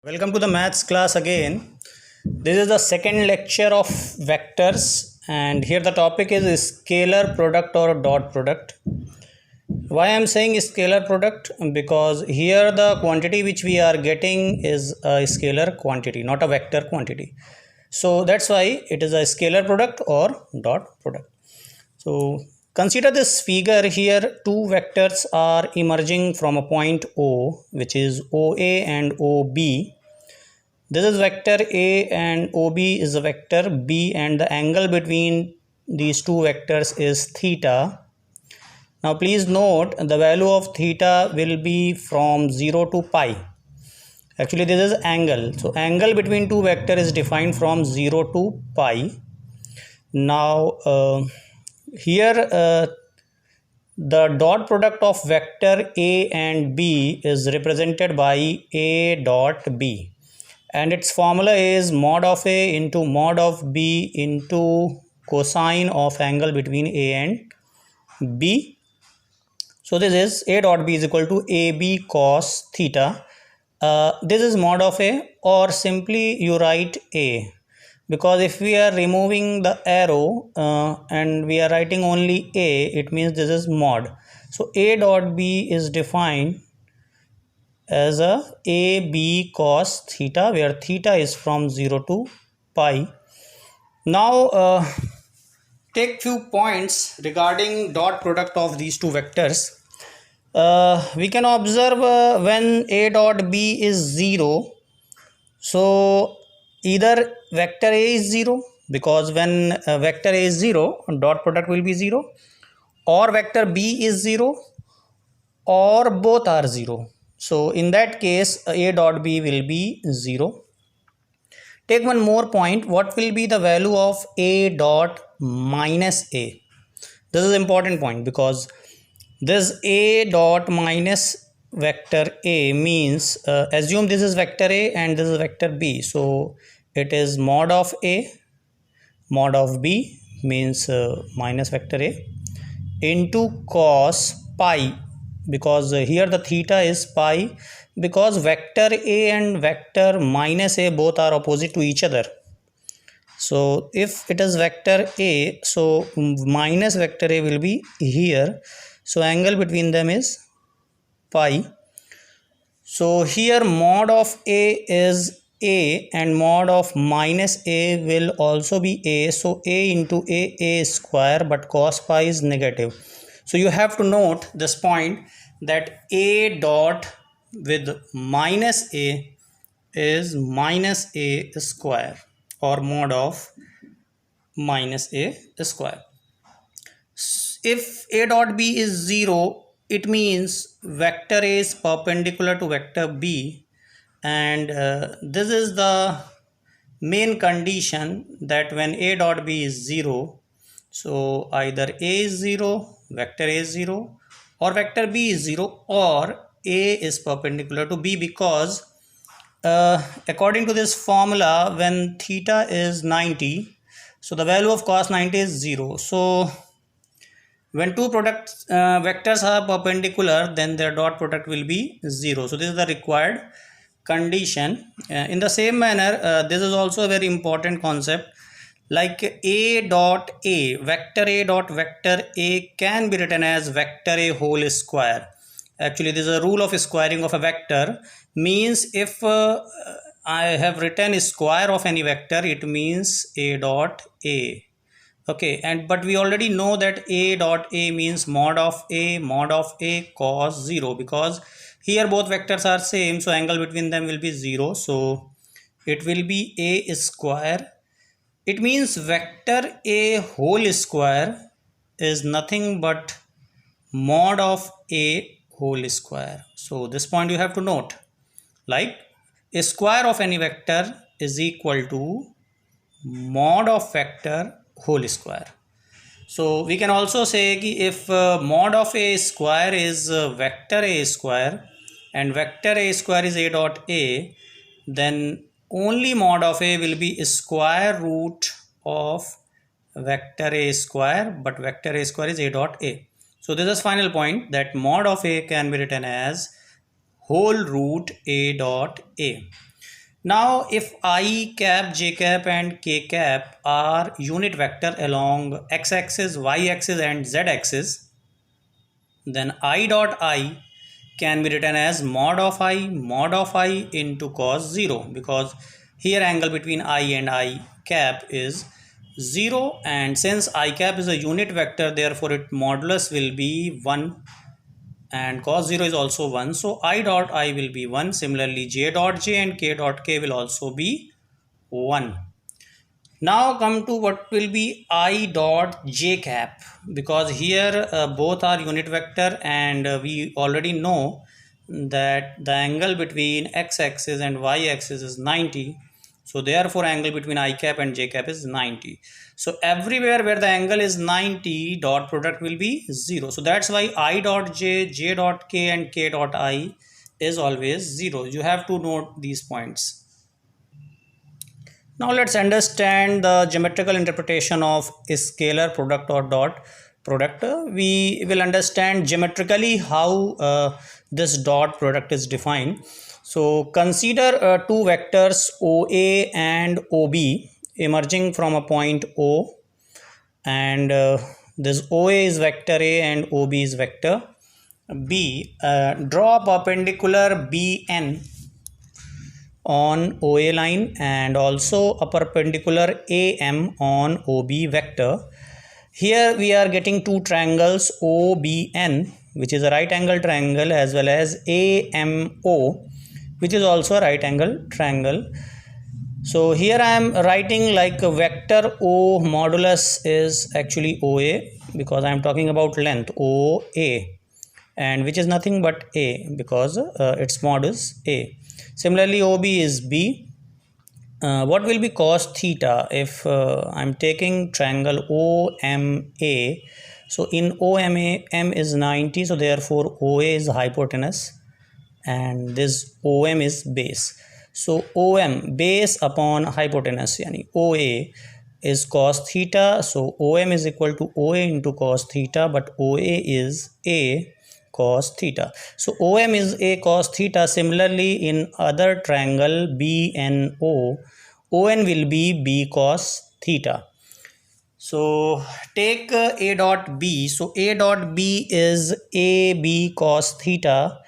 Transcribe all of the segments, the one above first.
Welcome to the maths class again. This is the second lecture of vectors, and here the topic is scalar product or dot product. Why I am saying scalar product? Because here the quantity which we are getting is a scalar quantity, not a vector quantity. So that's why it is a scalar product or dot product. So consider this figure here. Two vectors are emerging from a point O, which is OA and OB. This is vector A and OB is a vector B, and the angle between these two vectors is theta. Now please note the value of theta will be from 0 to pi. Actually this is angle. So angle between two vectors is defined from 0 to pi. Now here the dot product of vector A and B is represented by A dot B, and its formula is mod of A into mod of B into cosine of angle between A and B. So this is A dot B is equal to AB cos theta. This is mod of A, or simply you write A, because if we are removing the arrow and we are writing only A, it means this is mod. So A dot B is defined as a AB cos theta, where theta is from 0 to pi. Now take few points regarding dot product of these two vectors. We can observe when A dot B is 0, so either vector A is 0, because when vector A is 0, dot product will be 0, or vector B is 0, or both are 0. So in that case A dot B will be 0. Take one more point. What will be the value of A dot minus A? This is important point, because this A dot minus vector A means assume this is vector A and this is vector B. So it is mod of A, mod of B means minus vector A into cos pi, because here the theta is pi, because vector A and vector minus A both are opposite to each other. So if it is vector A, so minus vector A will be here, so angle between them is pi. So here mod of A is A and mod of minus A will also be A, so A into A square, but cos pi is negative. So you have to note this point, that A dot with minus A is minus A square, or mod of minus A square. If A dot B is 0, it means vector A is perpendicular to vector B, and this is the main condition, that when A dot B is 0, so either A is 0, vector A is 0, or vector B is 0, or A is perpendicular to B, because according to this formula, when theta is 90, so the value of cos 90 is 0. So when two vectors are perpendicular, then their dot product will be 0. So this is the required condition. In the same manner, this is also a very important concept, like A dot A, vector A dot vector A can be written as vector A whole square. Actually this is a rule of squaring of a vector, means if I have written square of any vector, it means A dot A. Okay, and but we already know that A dot A means mod of A cos 0, because here both vectors are same, so angle between them will be 0, so it will be A square. It means vector A whole square is nothing but mod of A whole square. So this point you have to note, like a square of any vector is equal to mod of vector whole square. So we can also say if mod of A square is vector A square and vector A square is A dot A, then only mod of A will be square root of vector A square, but vector A square is A dot A. So this is final point, that mod of A can be written as whole root A dot A. Now if I cap, j cap and k cap are unit vector along x axis, y axis and z axis, then I dot I can be written as mod of I into cos 0, because here angle between I and I cap is 0, and since I cap is a unit vector, therefore its modulus will be 1 and cos 0 is also 1. So I dot I will be 1. Similarly j dot j and k dot k will also be 1. Now come to what will be I dot j cap, because here both are unit vector, and we already know that the angle between x-axis and y-axis is 90. So therefore angle between I cap and j cap is 90. So everywhere where the angle is 90, dot product will be 0. So that's why I dot j, j dot k and k dot I is always 0. You have to note these points. Now let's understand the geometrical interpretation of a scalar product or dot product. We will understand geometrically how this dot product is defined. So consider two vectors OA and OB emerging from a point O, and this OA is vector A and OB is vector B. Draw perpendicular BN on OA line and also a perpendicular AM on OB vector. Here we are getting two triangles OBN, which is a right angle triangle, as well as AMO, which is also a right angle triangle. So here I am writing like a vector O modulus is actually OA, because I am talking about length OA, and which is nothing but A, because its mod is A. Similarly OB is B. What will be cos theta if I'm taking triangle OMA? So in OMA, M is 90, so therefore OA is hypotenuse and this OM is base. So OM base upon hypotenuse, yani OA is cos theta. So OM is equal to OA into cos theta, but OA is A cos theta. So OM is A cos theta. Similarly in other triangle BNO, ON will be B cos theta. So take A dot B. So A dot B is AB cos theta,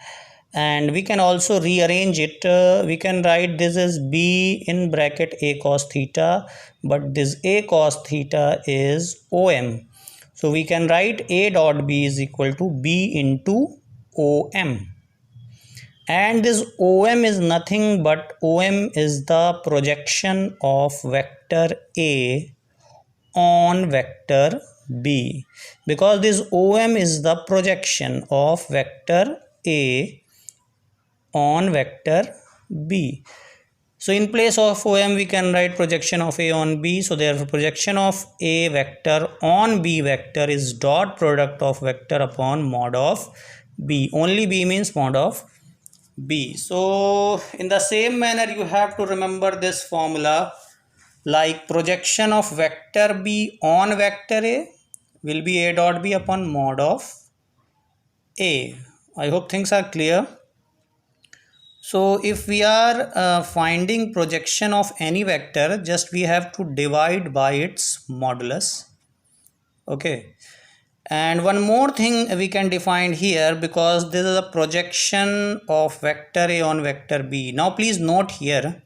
and we can also rearrange it. We can write this as B in bracket A cos theta, but this A cos theta is OM. So we can write A dot B is equal to B into OM. And this OM is nothing but OM is the projection of vector A on vector B, because this OM is the projection of vector A on vector B. So in place of OM we can write projection of A on B. So therefore projection of A vector on B vector is dot product of vector upon mod of B. Only B means mod of B. So in the same manner you have to remember this formula, like projection of vector B on vector A will be A dot B upon mod of A. I hope things are clear. So if we are finding projection of any vector, just we have to divide by its modulus. Okay. And one more thing we can define here, because this is a projection of vector A on vector B. Now please note here,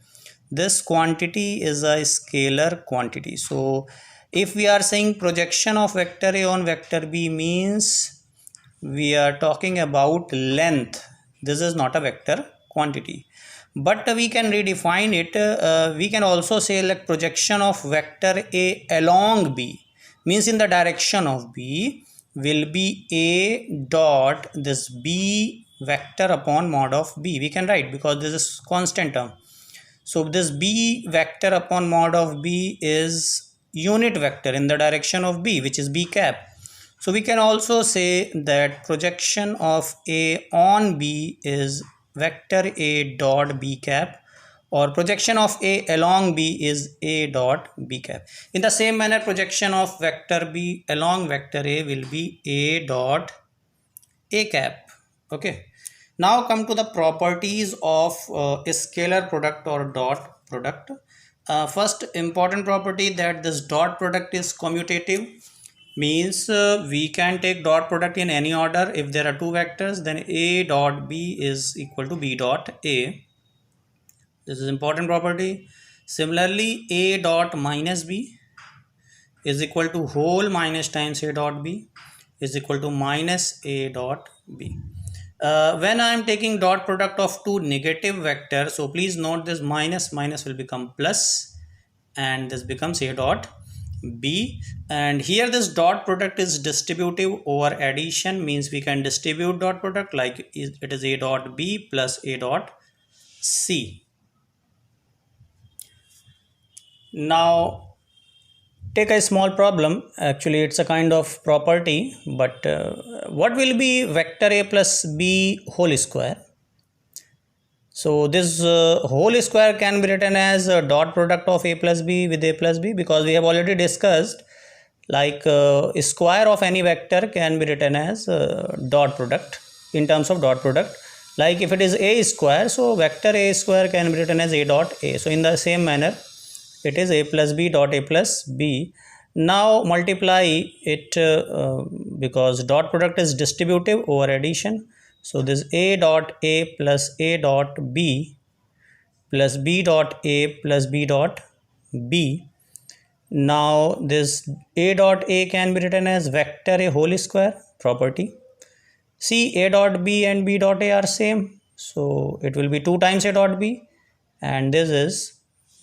this quantity is a scalar quantity. So if we are saying projection of vector A on vector B, means we are talking about length. This is not a vector quantity, but we can redefine it. We can also say like projection of vector A along B, means in the direction of B, will be A dot this B vector upon mod of B. We can write, because this is constant term. So this B vector upon mod of B is unit vector in the direction of B, which is B cap. So we can also say that projection of A on B is vector A dot B cap, or projection of A along B is A dot B cap. In the same manner, projection of vector B along vector A will be A dot A cap. Okay. Now come to the properties of a scalar product or dot product. First important property, that this dot product is commutative, means we can take dot product in any order. If there are two vectors, then A dot B is equal to B dot A. This is important property. Similarly, A dot minus B is equal to whole minus times A dot B is equal to minus A dot B. When I am taking dot product of two negative vectors, so please note this minus will become plus, and this becomes A dot B. And here this dot product is distributive over addition, means we can distribute dot product like it is A dot B plus A dot C. Now take a small problem. Actually it's a kind of property, but what will be vector A plus B whole square? So this whole square can be written as a dot product of A plus B with A plus B, because we have already discussed like square of any vector can be written as dot product in terms of dot product. Like if it is A square, so vector A square can be written as A dot A. So in the same manner it is A plus B dot A plus B. Now multiply it because dot product is distributive over addition. So this A dot A plus A dot B plus B dot A plus B dot B. Now this A dot A can be written as vector A whole square property. See, A dot B and B dot A are same, so it will be 2 times A dot B, and this is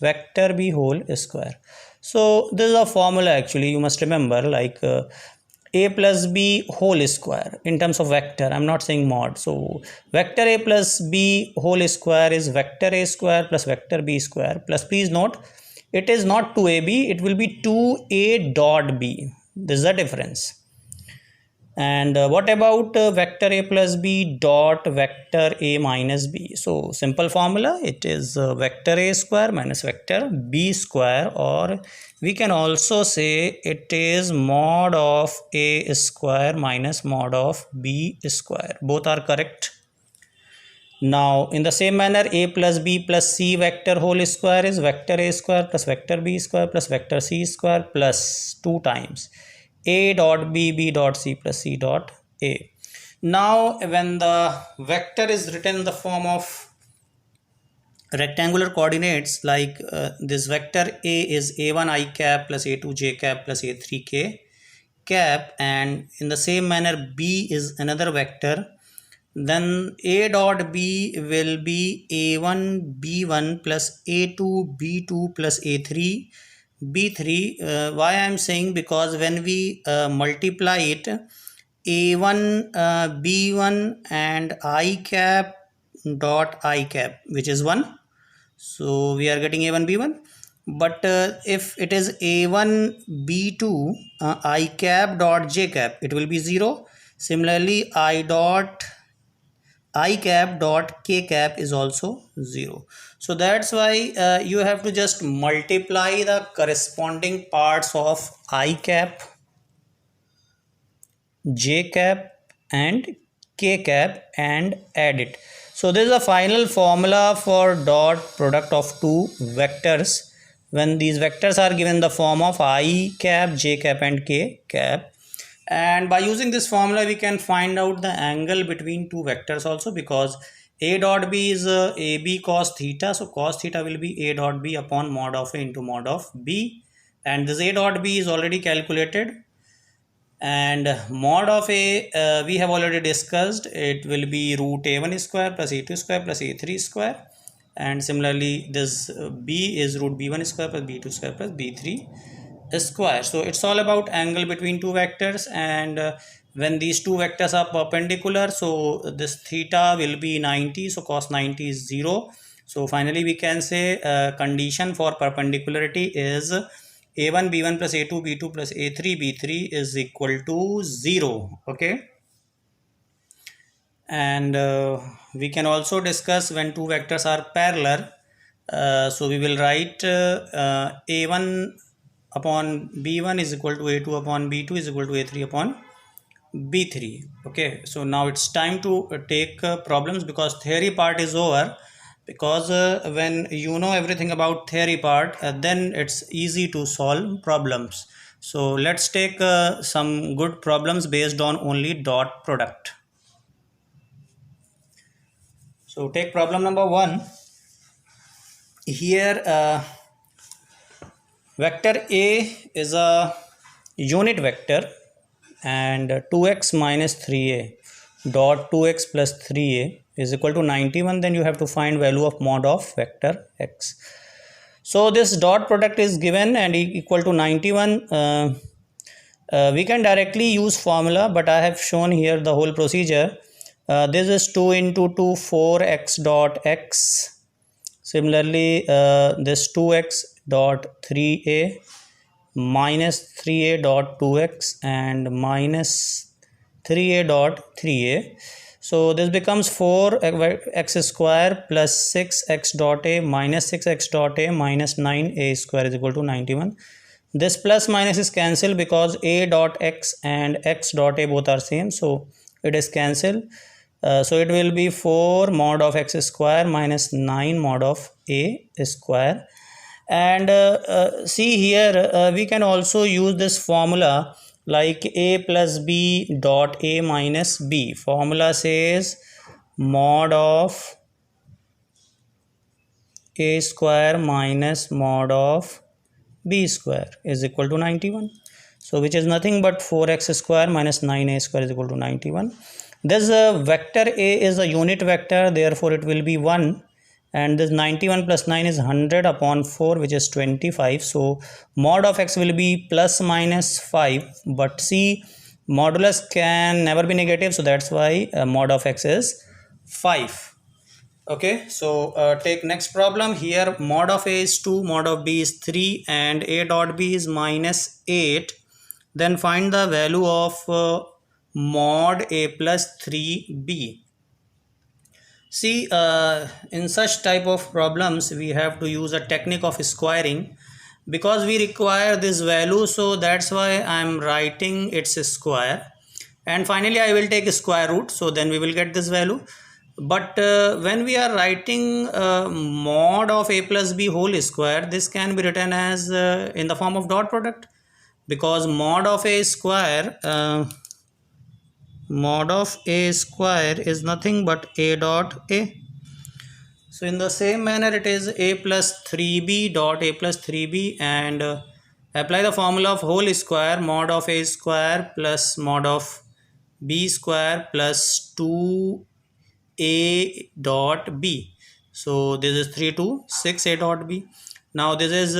vector B whole square. So this is a formula, actually you must remember, like A plus B whole square in terms of vector. I'm not saying mod. So vector A plus B whole square is vector A square plus vector B square plus, please note, it is not 2AB, it will be 2A dot B. This is the difference. And what about vector A plus B dot vector A minus B? So simple formula, it is vector A square minus vector B square, or we can also say it is mod of A square minus mod of B square. Both are correct. Now in the same manner, A plus B plus C vector whole square is vector A square plus vector B square plus vector C square plus 2 times A dot B, B dot C plus C dot A. Now when the vector is written in the form of rectangular coordinates, like this vector A is A1 I cap plus A2 J cap plus A3 K cap, and in the same manner B is another vector, then A dot B will be A1 B1 plus A2 B2 plus A3 B3. Why I am saying, because when we multiply it, A1 B1 and I cap dot I cap, which is 1, so we are getting A1 B1. But if it is A1 B2 I cap dot J cap, it will be 0. Similarly, I dot I cap dot K cap is also 0. So that's why you have to just multiply the corresponding parts of I cap, J cap and K cap and add it. So this is a final formula for dot product of two vectors when these vectors are given the form of I cap, J cap and K cap. And by using this formula we can find out the angle between two vectors also, because A dot B is AB cos theta, so cos theta will be A dot B upon mod of A into mod of B, and this A dot B is already calculated, and mod of A we have already discussed, it will be root A1 square plus A2 square plus A3 square, and similarly this B is root B1 square plus B2 square plus B3 square. So it's all about angle between two vectors, and when these two vectors are perpendicular, so this theta will be 90, so cos 90 is 0. So finally we can say condition for perpendicularity is A1 B1 plus A2 B2 plus A3 B3 is equal to 0. Okay, and we can also discuss when two vectors are parallel. So we will write A1 upon B1 is equal to A2 upon B2 is equal to A3 upon B3. Okay, so now it's time to take problems, because theory part is over. Because when you know everything about theory part, then it's easy to solve problems. So let's take some good problems based on only dot product. So take problem number 1. Here vector A is a unit vector, and 2x minus 3a dot 2x plus 3a is equal to 91. Then you have to find value of mod of vector x. So this dot product is given and equal to 91. We can directly use formula, but I have shown here the whole procedure. This is 2 into 2, 4x dot x. Similarly, this 2x dot 3a minus 3a dot 2x and minus 3a dot 3a. So this becomes 4x square plus 6x dot a minus 6x dot a minus 9a square is equal to 91. This plus minus is cancelled because a dot x and x dot a both are same, so it is cancelled. So it will be 4 mod of x square minus 9 mod of a square. And see here, we can also use this formula like a plus b dot a minus b. Formula says mod of a square minus mod of b square is equal to 91. So which is nothing but 4x square minus 9a square is equal to 91. This vector a is a unit vector, therefore it will be 1. And this 91 plus 9 is 100 upon 4, which is 25. So mod of x will be plus minus 5. But see, modulus can never be negative, so that's why mod of x is 5. Okay, so take next problem. Here mod of a is 2, mod of b is 3, and a dot b is minus 8. Then find the value of mod a plus 3b. See, in such type of problems we have to use a technique of squaring, because we require this value, so that's why I am writing its square, and finally I will take a square root, so then we will get this value. But when we are writing mod of a plus b whole square, this can be written as in the form of dot product, because mod of a square is nothing but a dot a. So in the same manner it is a plus 3b dot a plus 3b, and apply the formula of whole square, mod of a square plus mod of b square plus 2a dot b. So this is 3 to 6 a dot b. Now this is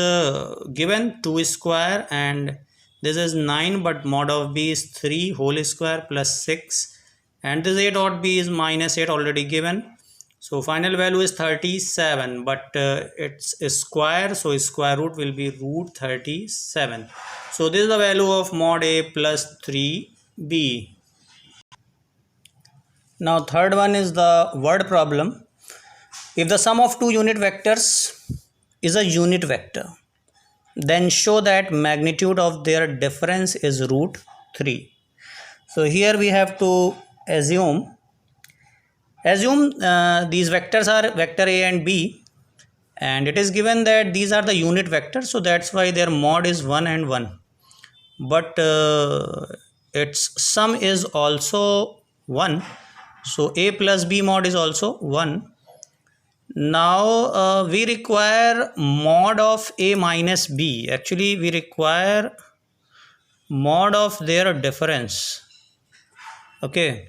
given 2 square, and this is 9, but mod of b is 3 whole square plus 6, and this a dot b is minus 8 already given. So final value is 37, but it's a square, so square root will be root 37. So this is the value of mod a plus 3b. Now third one is the word problem. If the sum of two unit vectors is a unit vector, then show that magnitude of their difference is root 3. So here we have to assume these vectors are vector a and b, and it is given that these are the unit vectors, so that's why their mod is 1 and 1, but its sum is also 1, so a plus b mod is also 1. Now we require mod of a minus b. Actually we require mod of their difference. Okay,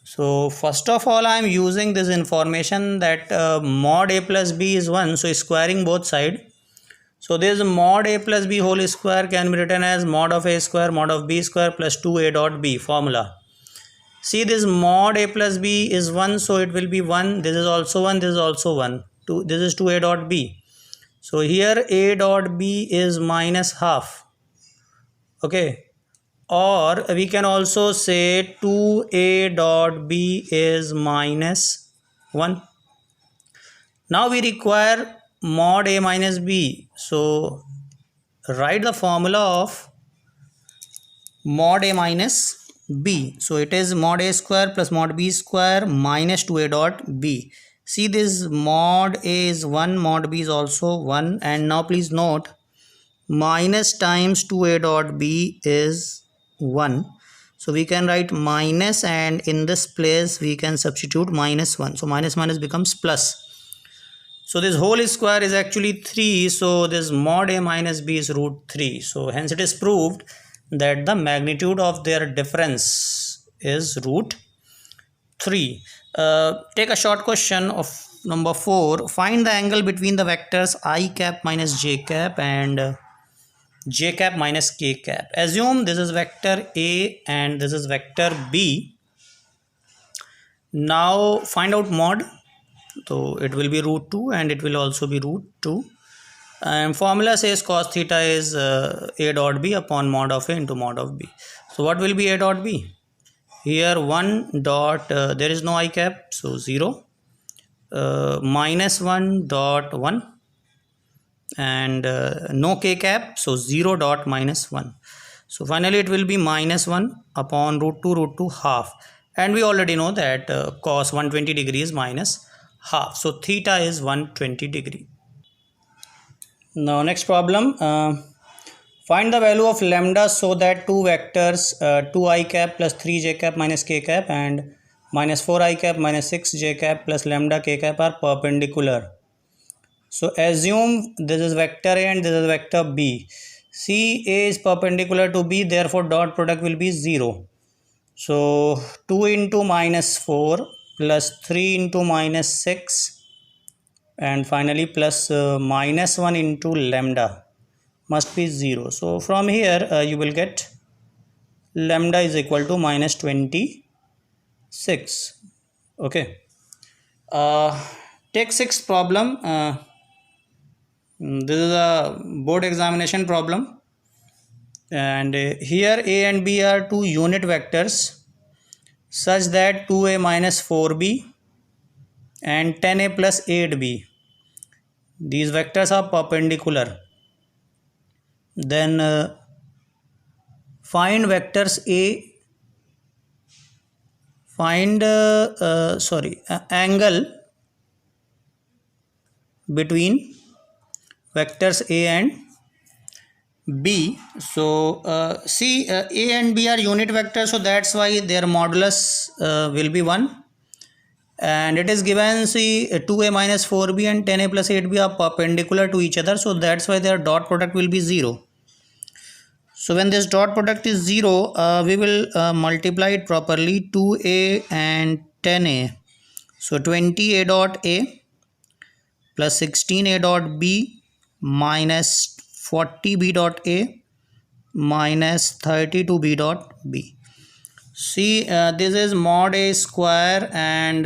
so first of all I am using this information that mod a plus b is 1, so squaring both side. So this mod a plus b whole square can be written as mod of a square mod of b square plus 2a dot b. Formula. See, this mod a plus b is 1, so it will be 1. This is also 1, this is also 1. This is 2a dot b. So here a dot b is minus half. Okay. Or we can also say 2a dot b is minus 1. Now we require mod a minus b. So write the formula of mod a minus b. So it is mod a square plus mod b square minus 2a dot b. See, this mod a is 1, mod b is also 1, and now please note minus times 2a dot b is 1. So we can write minus, and in this place we can substitute minus 1. So minus minus becomes plus. So this whole square is actually 3. So this mod a minus b is root 3. So hence it is proved that the magnitude of their difference is root 3. Take a short question of number 4. Find the angle between the vectors I cap minus j cap and j cap minus k cap. Assume this is vector A and this is vector B. Now find out mod. So it will be root 2 and it will also be root 2. And formula says cos theta is a dot b upon mod of a into mod of b. So what will be a dot b? Here 1 dot, there is no I cap, so 0. Minus 1 dot 1. And no k cap, so 0 dot minus 1. So finally it will be minus 1 upon root 2 half. And we already know that cos 120 degree is minus half. So theta is 120 degree. Now next problem, find the value of lambda so that two vectors 2i cap plus 3j cap minus k cap and minus 4i cap minus 6j cap plus lambda k cap are perpendicular. So assume this is vector A and this is vector B. See, A is perpendicular to B, therefore dot product will be 0. So 2 into minus 4 plus 3 into minus 6 and finally plus minus 1 into lambda must be 0. So from here you will get lambda is equal to minus 26. Okay. Take sixth problem. This is a board examination problem, and here A and B are two unit vectors such that 2a minus 4b and 10a plus 8b, these vectors are perpendicular. Then find vectors A, find angle between vectors A and B. So see, A and B are unit vectors, so that's why their modulus will be 1. And it is given, see, 2a minus 4b and 10a plus 8b are perpendicular to each other, so that's why their dot product will be 0. So when this dot product is 0, we will multiply it properly, 2a and 10a. So 20a dot a plus 16a dot b minus 40b dot a minus 32b dot b. See, this is mod a square and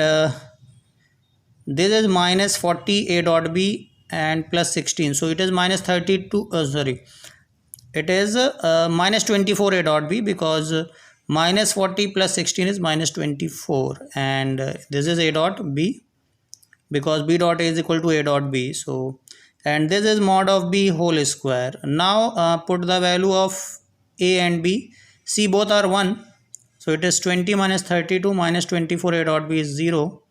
this is minus 40a dot b and plus 16. So it is minus 32, it is minus 24a dot b, because minus 40 plus 16 is minus 24, and this is a dot b because b dot a is equal to a dot b. So, and this is mod of b whole square. Now put the value of a and b. See, both are 1. So it is 20 minus 32 minus 24 a dot b is 0.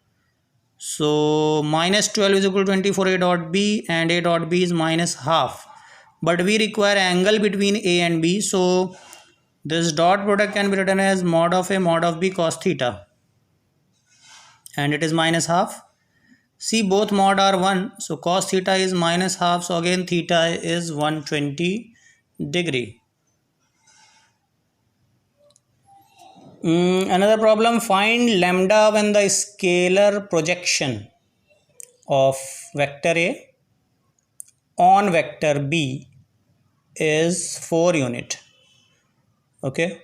So minus 12 is equal to 24 a dot b and a dot b is minus half. But we require angle between a and b. So this dot product can be written as mod of a mod of b cos theta. And it is minus half. See, both mod are 1. So cos theta is minus half. So again theta is 120 degree. Another problem, find lambda when the scalar projection of vector A on vector B is 4 unit. Okay,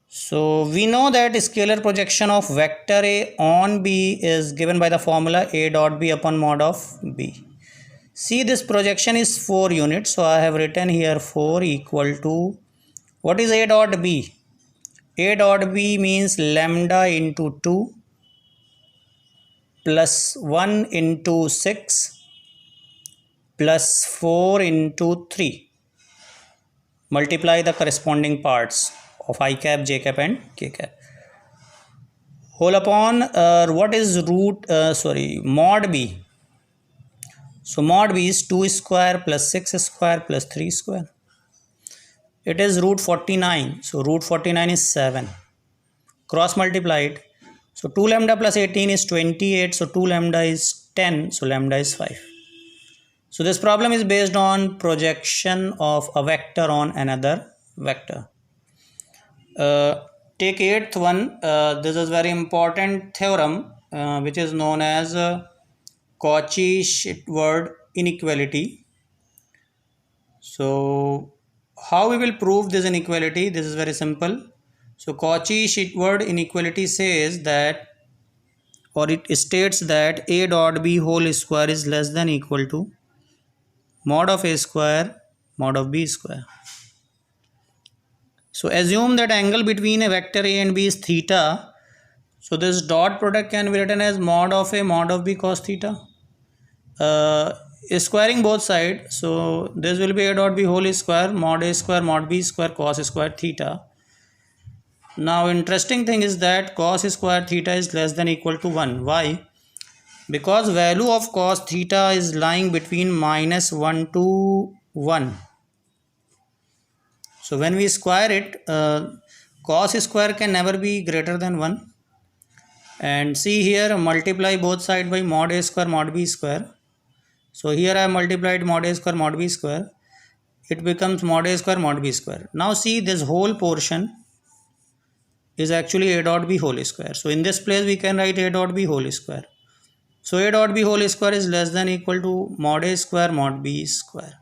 so we know that scalar projection of vector A on B is given by the formula a dot b upon mod of B. See, this projection is 4 units, so I have written here 4 equal to, what is a dot b? A dot b means lambda into 2 plus 1 into 6 plus 4 into 3. Multiply the corresponding parts of I cap, j cap and k cap. Whole upon what is mod b. So mod b is 2 square plus 6 square plus 3 square. It is root 49. So root 49 is 7. Cross multiplied. So 2 lambda plus 18 is 28. So 2 lambda is 10. So lambda is 5. So this problem is based on projection of a vector on another vector. Take 8th one. This is very important theorem which is known as Cauchy-Schwittward inequality. So how we will prove this inequality? This is very simple. So Cauchy-Schwittward inequality says that, or it states that a dot b whole square is less than equal to mod of a square mod of b square. So assume that angle between a vector a and b is theta. So this dot product can be written as mod of a mod of b cos theta. Squaring both sides, so this will be a dot b whole square mod b square cos square theta. Now interesting thing is that cos square theta is less than equal to 1. Why? Because value of cos theta is lying between -1 to 1. So when we square it, cos square can never be greater than 1. And see here, multiply both sides by mod a square mod b square. So here I have multiplied mod a square mod b square. It becomes mod a square mod b square. Now see, this whole portion is actually a dot b whole square. So in this place we can write a dot b whole square. So a dot b whole square is less than equal to mod a square mod b square.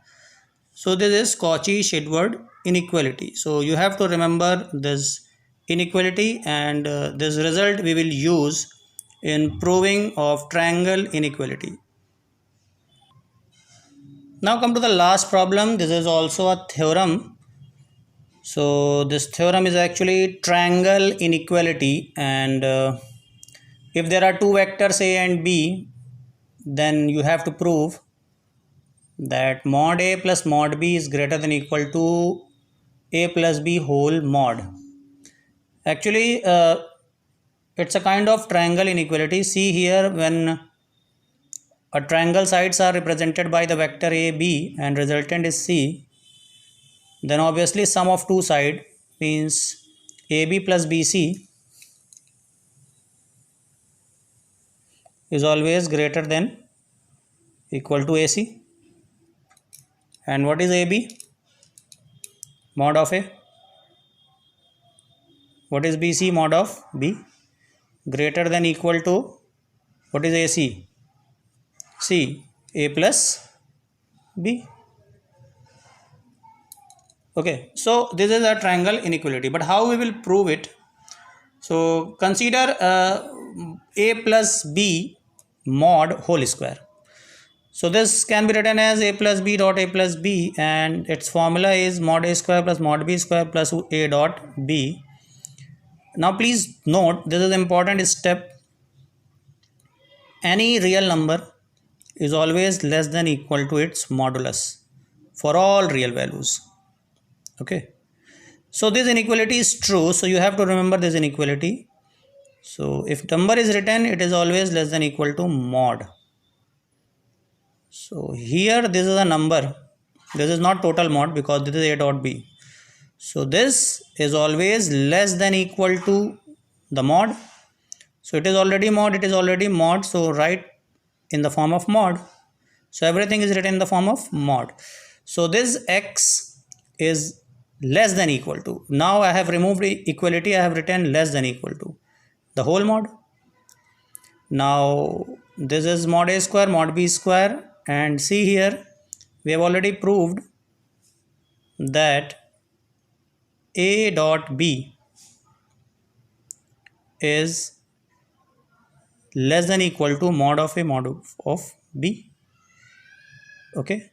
So this is Cauchy-Schwittward inequality. So you have to remember this inequality, and this result we will use in proving of triangle inequality. Now come to the last problem. This is also a theorem. So this theorem is actually triangle inequality, and if there are two vectors a and b, then you have to prove that mod a plus mod b is greater than equal to a plus b whole mod. Actually it's a kind of triangle inequality. See here, when a triangle sides are represented by the vector a b and resultant is c, then obviously sum of two sides means ab plus bc is always greater than equal to ac. And what is ab? Mod of a. What is bc? Mod of b. Greater than equal to, what is ac? C, a plus b. Okay, so this is a triangle inequality, but how we will prove it? So consider a plus b mod whole square. So this can be written as a plus b dot a plus b, and its formula is mod a square plus mod b square plus a dot b. Now please note, this is an important step. Any real number is always less than equal to its modulus for all real values. Okay, so this inequality is true, so you have to remember this inequality. So if number is written, it is always less than equal to mod. So here this is a number, this is not total mod because this is a dot b. So this is always less than equal to the mod. So it is already mod, it is already mod, so write in the form of mod. So everything is written in the form of mod. So this x is less than equal to. Now I have removed equality, I have written less than equal to the whole mod. Now this is mod a square mod b square, and see here we have already proved that a dot b is less than equal to mod of a mod of b. Okay,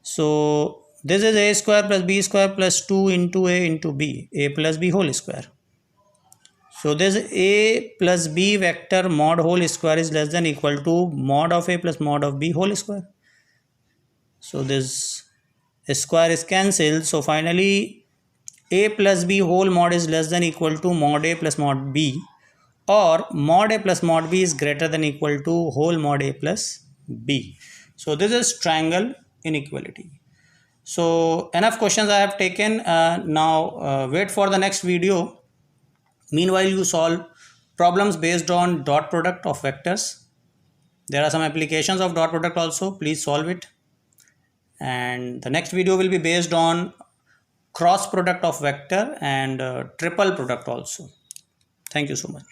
so this is a square plus b square plus 2 into a into b, a plus b whole square. So this a plus b vector mod whole square is less than equal to mod of a plus mod of b whole square. So this square is cancelled. So finally a plus b whole mod is less than equal to mod a plus mod b, or mod a plus mod b is greater than equal to whole mod a plus b. So this is triangle inequality. So enough questions I have taken. Now wait for the next video. Meanwhile, you solve problems based on dot product of vectors. There are some applications of dot product also. Please solve it. And the next video will be based on cross product of vector and triple product also. Thank you so much.